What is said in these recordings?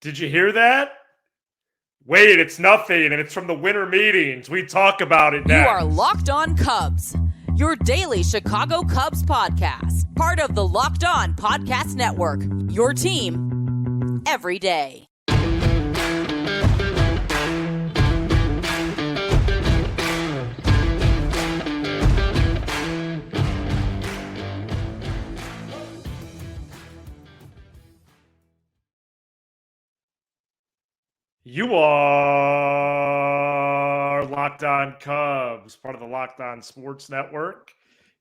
Did you hear that? Wait, it's nothing, and it's from the winter meetings. We talk about it You are next. Locked On Cubs, your daily Chicago Cubs podcast, part of the Locked On Podcast Network, your team every day. You are Locked On Cubs, part of the Locked On Sports Network,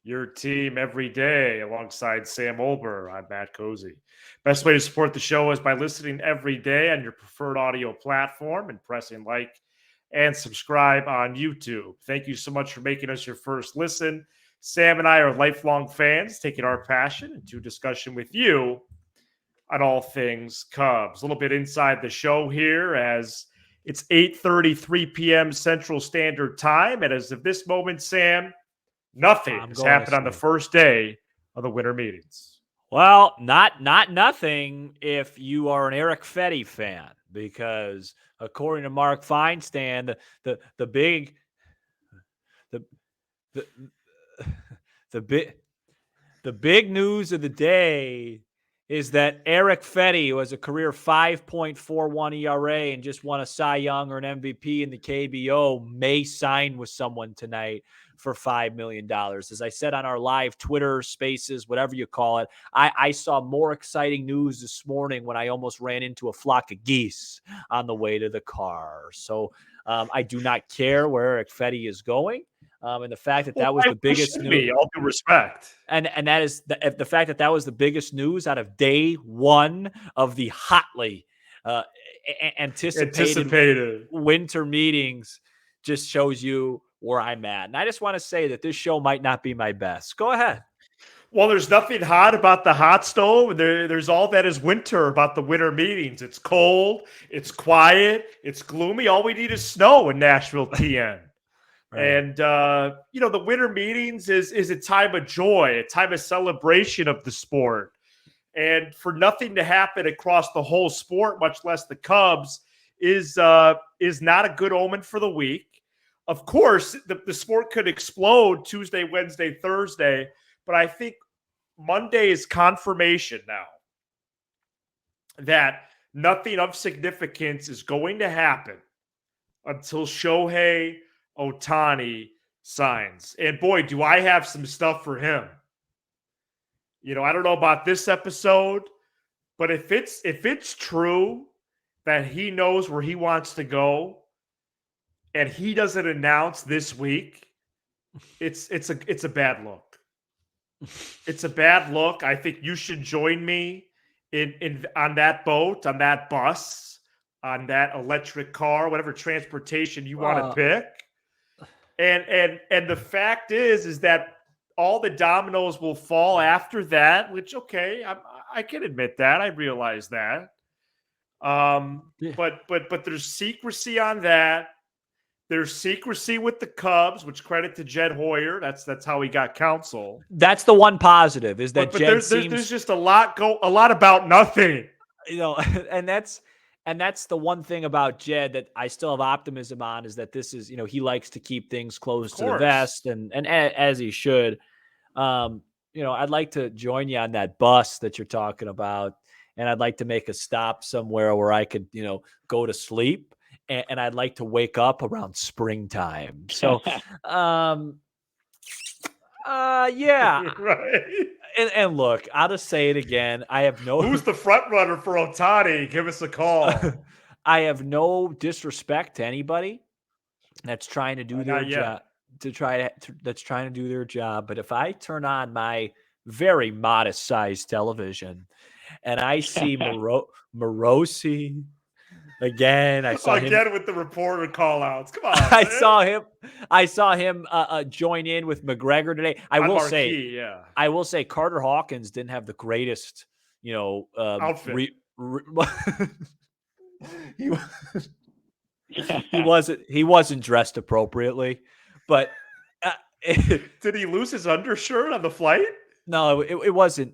your team every day, alongside Sam Olber. I'm Matt Cozy. Best way to support the show is by listening every day on your preferred audio platform and pressing like and subscribe on YouTube. Thank you so much for making us your first listen. Sam and I are lifelong fans, taking our passion into discussion with you on all things Cubs. A little bit inside the show here as it's 8:33 p.m. Central Standard Time. And as of this moment, Sam, nothing has happened on the first day of the winter meetings. Well, not nothing if you are an Eric Fetty fan, because according to Mark Feinstein, the big news of the day is that Eric Fetty, who has a career 5.41 ERA and just won a Cy Young or an MVP in the KBO, may sign with someone tonight for $5 million. As I said on our live Twitter spaces, whatever you call it, I saw more exciting news this morning when I almost ran into a flock of geese on the way to the car. So I do not care where Eric Fetty is going. And the fact that was the biggest news, all due respect, and that is the fact that was the biggest news out of day one of the hotly anticipated winter meetings, just shows you where I'm at. And I just want to say that this show might not be my best. Go ahead. Well, there's nothing hot about the hot stove. There's all that is winter about the winter meetings. It's cold, it's quiet, it's gloomy. All we need is snow in Nashville, TN. Right. And, the winter meetings is a time of joy, a time of celebration of the sport. And for nothing to happen across the whole sport, much less the Cubs, is not a good omen for the week. Of course, the sport could explode Tuesday, Wednesday, Thursday, but I think Monday is confirmation now that nothing of significance is going to happen until Shohei Ohtani signs. And boy, do I have some stuff for him. I don't know about this episode, but if it's true that he knows where he wants to go and he doesn't announce this week, it's a bad look. It's a bad look. I think you should join me in on that boat, on that bus, on that electric car, whatever transportation you want to pick. And the fact is that all the dominoes will fall after that, which, okay, I can admit that. I realize that. But there's secrecy on that. There's secrecy with the Cubs, which credit to Jed Hoyer. That's how he got counsel. That's the one positive, is that but Jed there's just a lot about nothing. And that's the one thing about Jed that I still have optimism on, is that this is, he likes to keep things close to the vest, and as he should. I'd like to join you on that bus that you're talking about, and I'd like to make a stop somewhere where I could, go to sleep, and I'd like to wake up around springtime. So, yeah. Right. And look, I'll just say it again. I have no. Who's the front runner for Otani? Give us a call. I have no disrespect to anybody that's trying to do their job. That's trying to do their job. But if I turn on my very modest sized television and I see Morosi again, I saw him with the reporter call outs. Come on. I saw him join in with McGregor today. I will say Carter Hawkins didn't have the greatest, outfit. He wasn't dressed appropriately, but did he lose his undershirt on the flight? No, it wasn't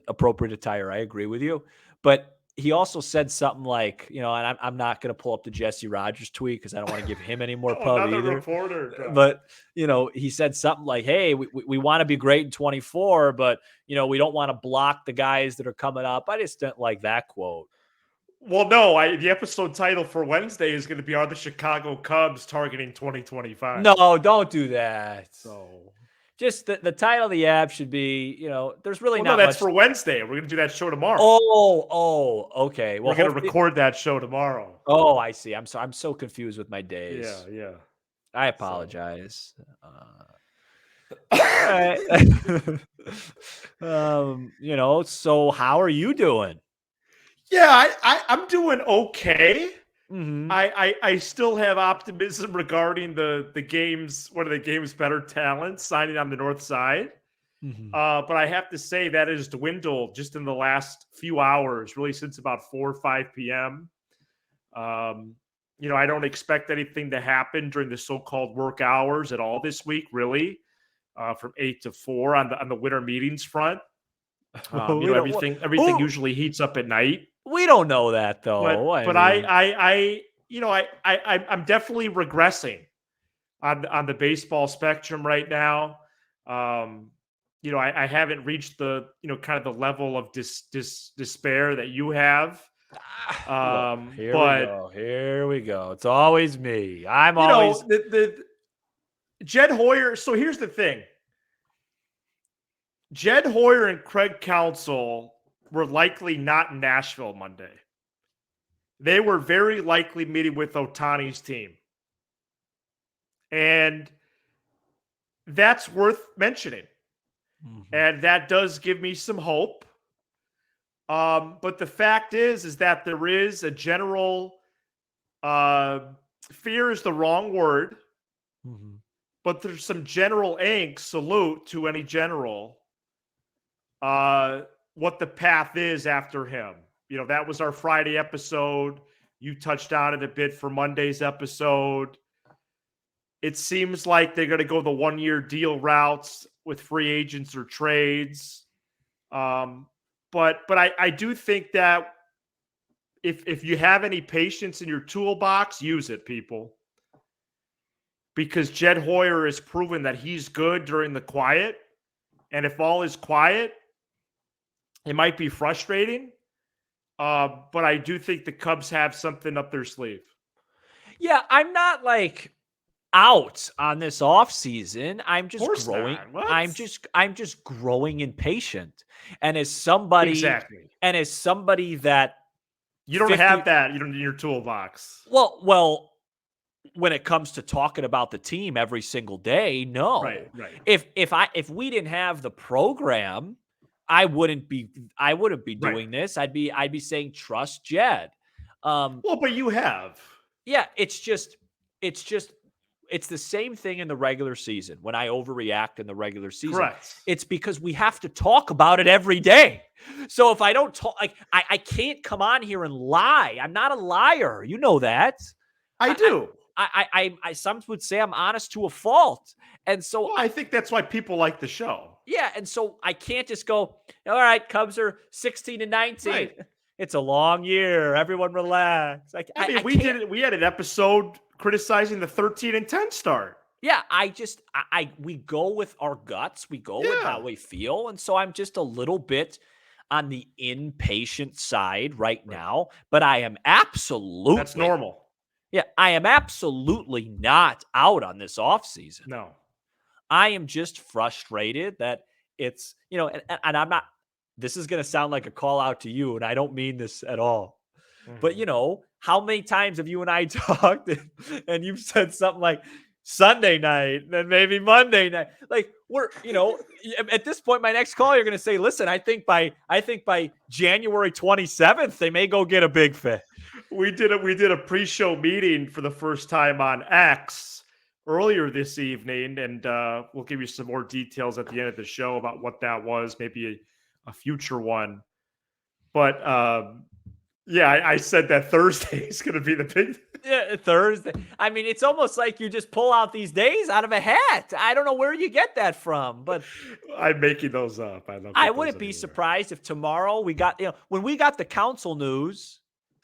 appropriate attire. I agree with you, but he also said something like, and I'm not going to pull up the Jesse Rogers tweet because I don't want to give him any more pub Another either. reporter. But, he said something like, hey, we want to be great in 24, but, we don't want to block the guys that are coming up. I just didn't like that quote. Well, no, the episode title for Wednesday is going to be Are the Chicago Cubs Targeting 2025? No, don't do that. So just the title of the app should be, there's really not that's much. for Wednesday. We're going to do that show tomorrow. Okay. Well, we're going to record that show tomorrow. Oh, I see. I'm so confused with my days. Yeah. I apologize. So how are you doing? Yeah, I'm doing okay. Mm-hmm. I still have optimism regarding the game's one of the game's better talents signing on the north side. Mm-hmm. But I have to say that has dwindled just in the last few hours, really since about 4 or 5 p.m. I don't expect anything to happen during the so-called work hours at all this week, really, from 8 to 4 on the winter meetings front. Everything usually heats up at night. We don't know that though. I'm definitely regressing on the baseball spectrum right now. I haven't reached the kind of the level of despair that you have. Here we go. It's always me. I'm always the Jed Hoyer. So here's the thing. Jed Hoyer and Craig Counsell were likely not in Nashville Monday. They were very likely meeting with Otani's team. And that's worth mentioning. Mm-hmm. And that does give me some hope. But the fact is that there is a general fear is the wrong word. Mm-hmm. But there's some general angst, salute to any general, what the path is after him. That was our Friday episode. You touched on it a bit for Monday's episode. It seems like they're going to go the 1-year deal routes with free agents or trades. But I do think that if you have any patience in your toolbox, use it, people. Because Jed Hoyer has proven that he's good during the quiet. And if all is quiet, it might be frustrating. But I do think the Cubs have something up their sleeve. Yeah, I'm not out on this offseason. I'm just growing. I'm just growing impatient. And as somebody that you don't have that, in your toolbox. Well, when it comes to talking about the team every single day, no. Right. If we didn't have the program, I wouldn't be doing this. I'd be saying trust Jed. But you have. Yeah, it's the same thing in the regular season. When I overreact in the regular season, correct. It's because we have to talk about it every day. So if I don't talk, I can't come on here and lie. I'm not a liar. You know that. I do. I some would say I'm honest to a fault. And so I think that's why people like the show. Yeah. And so I can't just go, all right, Cubs are 16-19. Right. It's a long year. Everyone relax. We had an episode criticizing the 13-10 start. Yeah. We go with our guts. We go with how we feel. And so I'm just a little bit on the impatient side right now, but I am absolutely. That's normal. Yeah, I am absolutely not out on this offseason. No. I am just frustrated that it's, and I'm not, this is going to sound like a call out to you, and I don't mean this at all. Mm-hmm. But, how many times have you and I talked and you've said something like Sunday night, then maybe Monday night? We're, at this point, my next call, you're going to say, listen, I think by January 27th, they may go get a big fish. We did a pre-show meeting for the first time on X earlier this evening, and we'll give you some more details at the end of the show about what that was, maybe a future one. But Yeah, I said that Thursday is going to be the big. Yeah, Thursday. I mean, it's almost like you just pull out these days out of a hat. I don't know where you get that from, but I'm making those up. I don't. I Get those wouldn't be anywhere. surprised if tomorrow we got, when we got the council news,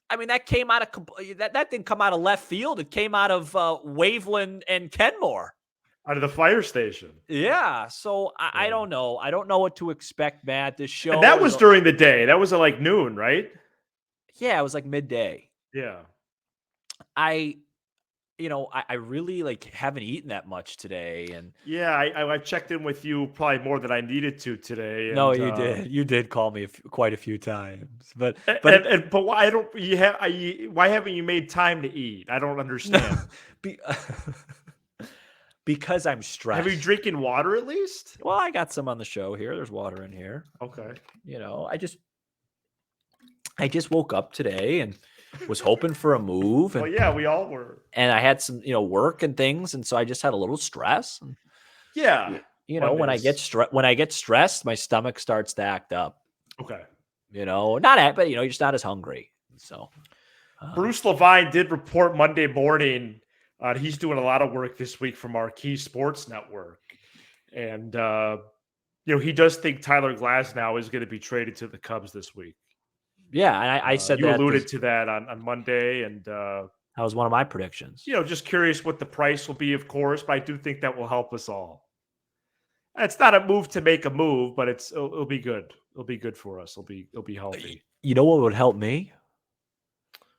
I mean, that came out of that didn't come out of left field. It came out of Waveland and Kenmore. Out of the fire station. Yeah. So I don't know. I don't know what to expect, Matt. This show. And that was during the day. That was at like noon, right? Yeah, it was like midday. Yeah. I really haven't eaten that much today, and yeah, I checked in with you probably more than I needed to today. No, you did. You did call me quite a few times, but why don't you have? Why haven't you made time to eat? I don't understand. Because I'm stressed. Have you drinking water at least? Well, I got some on the show here. There's water in here. Okay. I just woke up today and was hoping for a move. And, well, yeah, we all were. And I had some, work and things, and so I just had a little stress. And, yeah. When I get stressed, my stomach starts to act up. Okay. But you're just not as hungry. So Bruce Levine did report Monday morning. He's doing a lot of work this week for Marquee Sports Network. And, he does think Tyler Glasnow is going to be traded to the Cubs this week. Yeah, and I said you alluded to that on Monday. And that was one of my predictions. Just curious what the price will be, of course, but I do think that will help us all. It's not a move to make a move, but it'll be good. It'll be good for us. It'll be healthy. You know what would help me?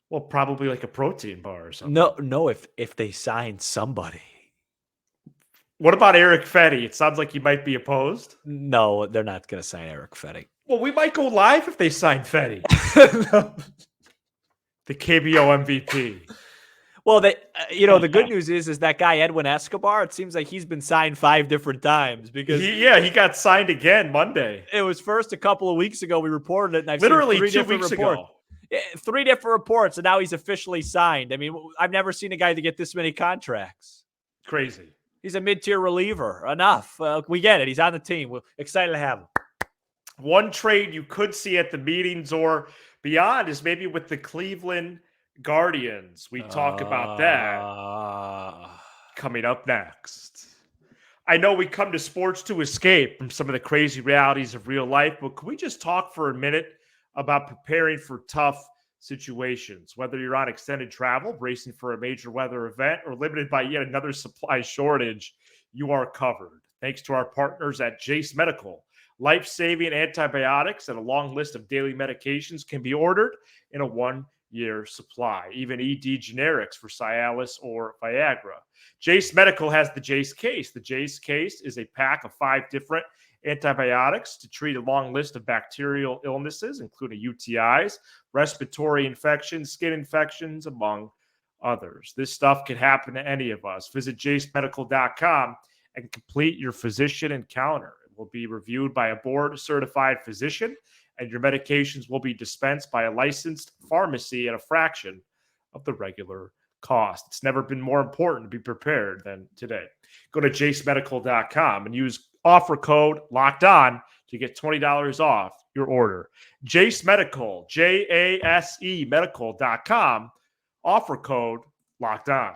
Well, probably like a protein bar or something. No, if they sign somebody. What about Eric Fetty? It sounds like you might be opposed. No, they're not going to sign Eric Fetty. Well, we might go live if they sign Fetty. No. The KBO MVP. Well, the good news is that guy Edwin Escobar. It seems like he's been signed 5 different times because he got signed again Monday. It was first a couple of weeks ago. We reported it, and I've literally seen 3 2 different weeks reports. ago. 3 different reports, and now he's officially signed. I mean, I've never seen a guy to get this many contracts. Crazy. He's a mid-tier reliever. Enough. We get it. He's on the team. We're excited to have him. One trade you could see at the meetings or beyond is maybe with the Cleveland Guardians. We talk about that coming up next. I know we come to sports to escape from some of the crazy realities of real life, but can we just talk for a minute about preparing for tough situations? Whether you're on extended travel, bracing for a major weather event, or limited by yet another supply shortage, you are covered. Thanks to our partners at Jace Medical. Life-saving antibiotics and a long list of daily medications can be ordered in a 1-year supply, even ED generics for Cialis or Viagra. Jace Medical has the Jace Case. The Jace Case is a pack of 5 different antibiotics to treat a long list of bacterial illnesses, including UTIs, respiratory infections, skin infections, among others. This stuff can happen to any of us. Visit jacemedical.com and complete your physician encounter. It will be reviewed by a board-certified physician, and your medications will be dispensed by a licensed pharmacy at a fraction of the regular cost. It's never been more important to be prepared than today. Go to jacemedical.com and use offer code LOCKEDON to get $20 off your order. Jace Medical, Jase medical.com, offer code LOCKEDON.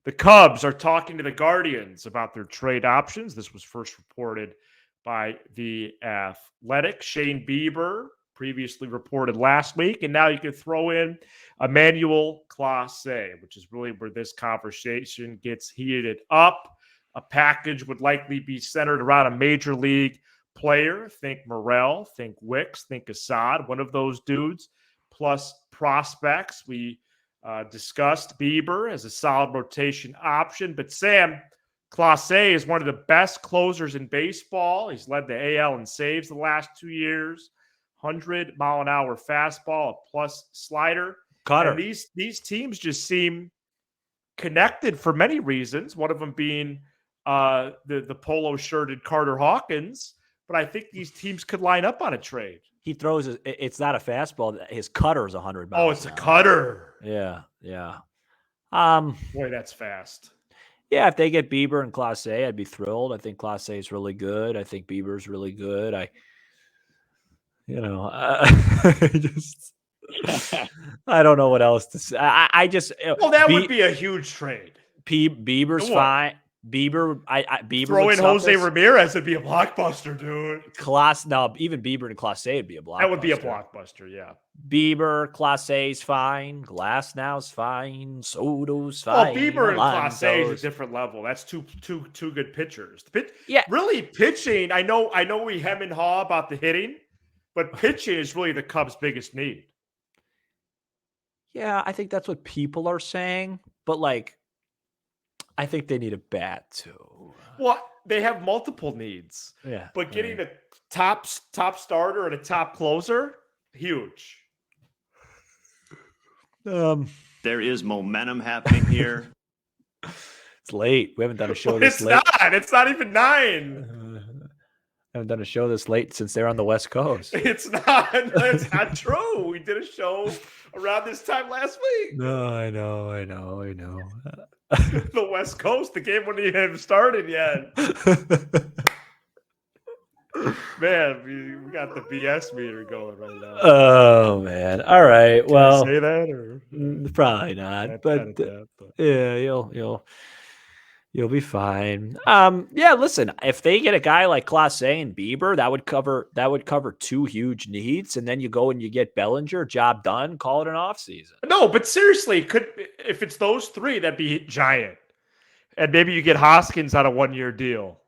The Cubs are talking to the Guardians about their trade options. This was first reported by The Athletic. Shane Bieber previously reported last week, and now you can throw in Emmanuel Clase, which is really where this conversation gets heated up. A package would likely be centered around a major league player. Think Morel, think Wicks, think Assad, one of those dudes, plus prospects. We discussed Bieber as a solid rotation option, but Sam, Clase is one of the best closers in baseball. He's led the AL in saves the last 2 years. 100-mile-an-hour fastball, a plus slider. Cutter. And these teams just seem connected for many reasons. One of them being the polo-shirted Carter Hawkins. But I think these teams could line up on a trade. He throws it's not a fastball. His cutter is 100 miles. Oh, it's a cutter. Yeah. Boy, that's fast. Yeah, if they get Bieber and Clase, I'd be thrilled. I think Clase is really good. I think Bieber's really good. Just I don't know what else to say. I just Well, that would be a huge trade. Bieber's It would. fine. Bieber Throw would in Jose suffice. Ramirez would be a blockbuster, dude. Even Bieber and Clase would be a blockbuster. That would be a blockbuster, yeah. Bieber, Clase's fine. Glass now's fine. Soto's Well, fine. Bieber and Clase is Alonso's- a different level. That's two good pitchers. Yeah. Really pitching. I know we hem and haw about the hitting, but pitching is really the Cubs' biggest need. Yeah, I think that's what people are saying, but like, I think they need a bat too. Well, they have multiple needs. Yeah, But getting a top starter and a top closer, huge. There is momentum happening here. It's late. We haven't done a show But this it's late. not. It's not even 9. Haven't done a show this late since they're on the West Coast. It's not. That's not true. We did a show around this time last week. No, I know. The West Coast. The game wouldn't even have started yet. Man, we got the BS meter going right now. Oh man! All right. Can Well, I say that or probably not. But but yeah, you'll be fine. Yeah. Listen, if they get a guy like Clase and Bieber, that would cover two huge needs, and then you go and you get Bellinger, job done. Call it an off season. no, but seriously, if it's those three, that'd be giant. And maybe you get Hoskins on a 1-year deal.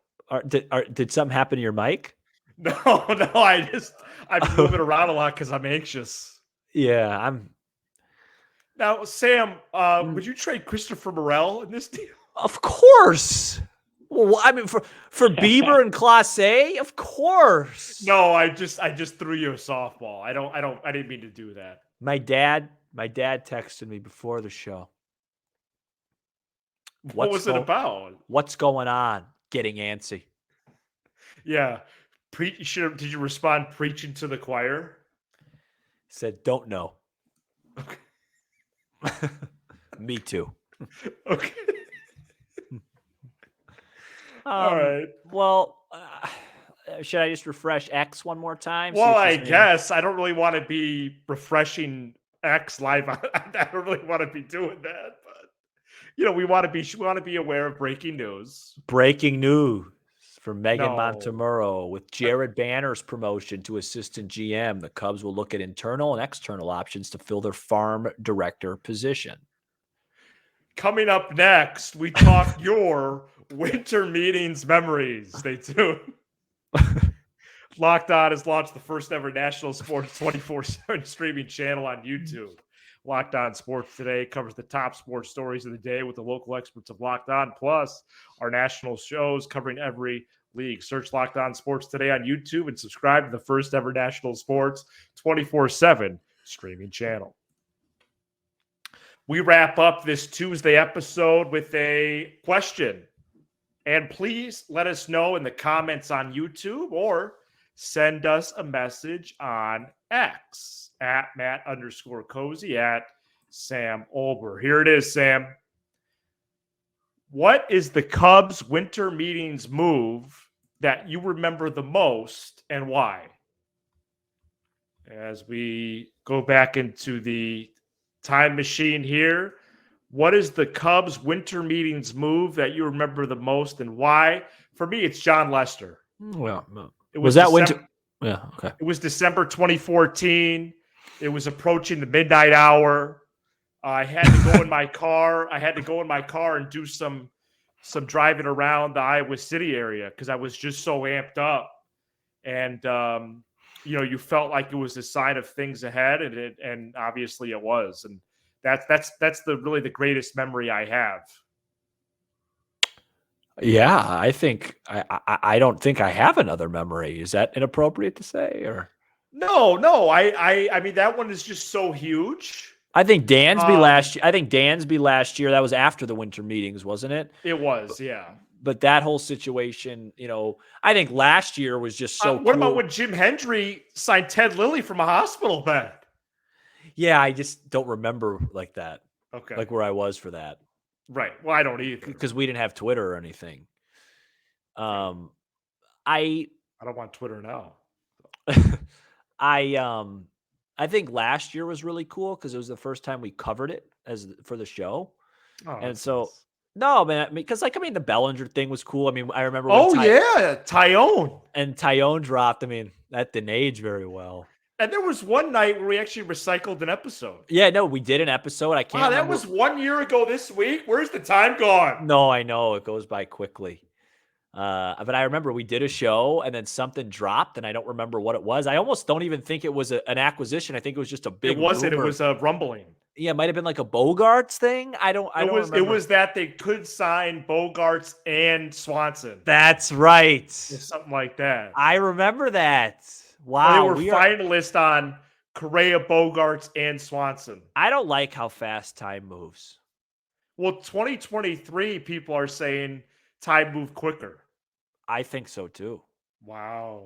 Did something happen to your mic? No, I'm moving around a lot because I'm anxious. Yeah, I'm. Now, Sam, would you trade Christopher Morel in this deal? Of course. Well, I mean, for Bieber and Clase, of course. No, I just threw you a softball. I didn't mean to do that. My dad texted me before the show. What was it about? What's going on? Getting antsy. Yeah. Did you respond preaching to the choir? Said, don't know. Me too. Okay. All right. Well, should I just refresh X one more time? Well, I guess I don't really want to be refreshing X live. I don't really want to be doing that, but we want to be aware of breaking news. Breaking news from Megan No. Montemurro. With Jared Banner's promotion to assistant GM, the Cubs will look at internal and external options to fill their farm director position. Coming up next, we talk your winter meetings memories. Stay tuned. Locked On has launched the first ever national sports 24/7 streaming channel on YouTube. Locked On Sports Today covers the top sports stories of the day with the local experts of Locked On, plus our national shows covering every league. Search Locked On Sports Today on YouTube and subscribe to the first ever national sports 24/7 streaming channel. We wrap up this Tuesday episode with a question. And please let us know in the comments on YouTube or send us a message on X at Matt_Cozy at Sam Olber. Here it is, Sam. What is the Cubs winter meetings move that you remember the most and why? As we go back into the time machine here, what is the Cubs winter meetings move that you remember the most and why? For me, it's John Lester. Well, It was that December, winter? Yeah, okay. It was December 2014. It was approaching the midnight hour. I had to go in my car. And do some driving around the Iowa City area because I was just so amped up. And you felt like it was a sign of things ahead, and obviously it was. And that's really the greatest memory I have. Yeah, I think I don't think I have another memory. Is that inappropriate to say? Or No. I mean that one is just so huge. I think Dansby last year. I think Dansby last year. That was after the winter meetings, wasn't it? It was, yeah. But that whole situation, I think last year was just so. What about when Jim Hendry signed Ted Lilly from a hospital bed? Yeah, I just don't remember like that. Okay, like where I was for that. Right. Well, I don't either because we didn't have Twitter or anything. I don't want Twitter now. I think last year was really cool because it was the first time we covered it for the show. Oh, And that's so nice. no, man, because the Bellinger thing was cool. I mean, I remember when Oh yeah, Tyone. and Tyone dropped. I mean, that didn't age very well. And there was one night where we actually recycled an episode. Yeah, no, we did an episode. I can't Wow, that remember. was 1 year ago this week. Where's the time gone? No, I know it goes by quickly. But I remember we did a show and then something dropped, and I don't remember what it was. I almost don't even think it was an acquisition. I think it was just a big. It wasn't. rumor. It was a rumbling. Yeah, it might have been like a Bogarts thing. I don't remember. It was that they could sign Bogarts and Swanson. That's right. Or something like that. I remember that. Wow. They were finalists on Correa, Bogarts, and Swanson. I don't like how fast time moves. Well, 2023, people are saying time moved quicker. I think so too. Wow.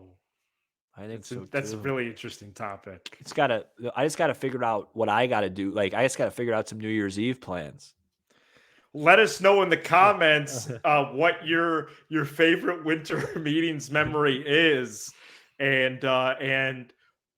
I think That's a really interesting topic. I just gotta figure out what I gotta do. Like, I just gotta figure out some New Year's Eve plans. Let us know in the comments what your favorite winter meetings memory is and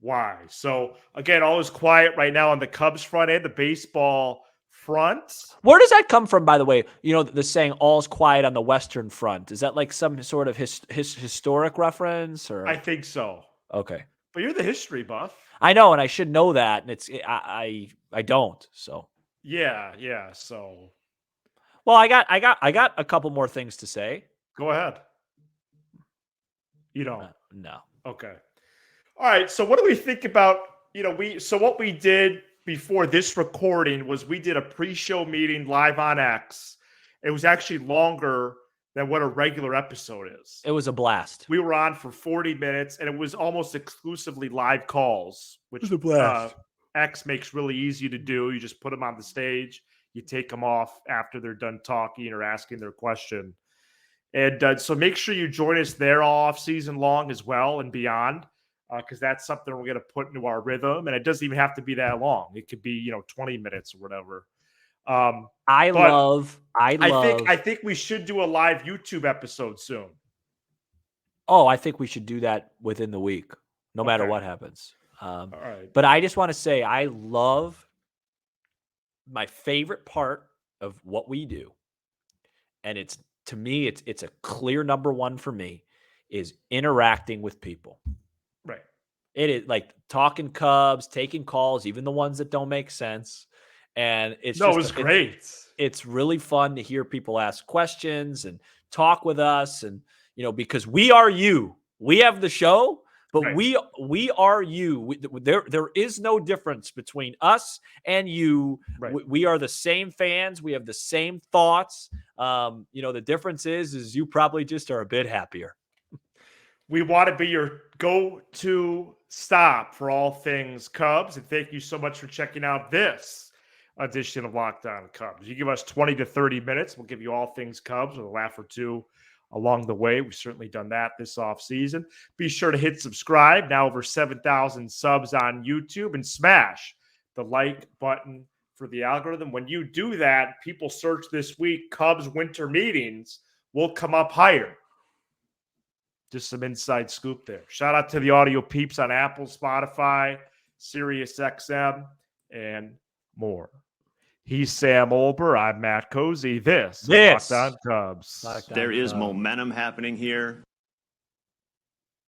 why. So again, all is quiet right now on the Cubs front and the baseball front. Where does that come from, by the way? You know, the saying "all's quiet on the Western Front." Is that like some sort of historic reference, or? I think so. Okay, But you're the history buff. I know, and I should know that, and I don't. So Yeah. So well, I got a couple more things to say. go ahead. You don't. No. Okay. All right. So what do we think about, what we did before this recording was we did a pre-show meeting live on X. It was actually longer than what a regular episode is. It was a blast. We were on for 40 minutes and it was almost exclusively live calls, which It was a blast. X makes really easy to do. You just put them on the stage, you take them off after they're done talking or asking their question. And so make sure you join us there all off season long as well and beyond, because that's something we're going to put into our rhythm. And it doesn't even have to be that long. It could be, 20 minutes or whatever. I think we should do a live YouTube episode soon. Oh, I think we should do that within the week, no matter what happens. All right. But I just want to say I love my favorite part of what we do. And to me, it's a clear number one for me is interacting with people. Right. It is like talking Cubs, taking calls, even the ones that don't make sense. And it was great. It's really fun to hear people ask questions and talk with us. And, because we are you. We have the show, but Right. we are you. There is no difference between us and you. Right. We are the same fans. We have the same thoughts. The difference is you probably just are a bit happier. We want to be your go-to stop for all things Cubs. And thank you so much for checking out this edition of Locked On Cubs. You give us 20 to 30 minutes. We'll give you all things Cubs with a laugh or two along the way. We've certainly done that this offseason. Be sure to hit subscribe. Now over 7,000 subs on YouTube, and smash the like button for the algorithm. When you do that, people search this week, Cubs winter meetings will come up higher. Just some inside scoop there. Shout out to the audio peeps on Apple, Spotify, Sirius XM, and more. He's Sam Olber. I'm Matt Cozy. This is Locked On Cubs. There is momentum happening here.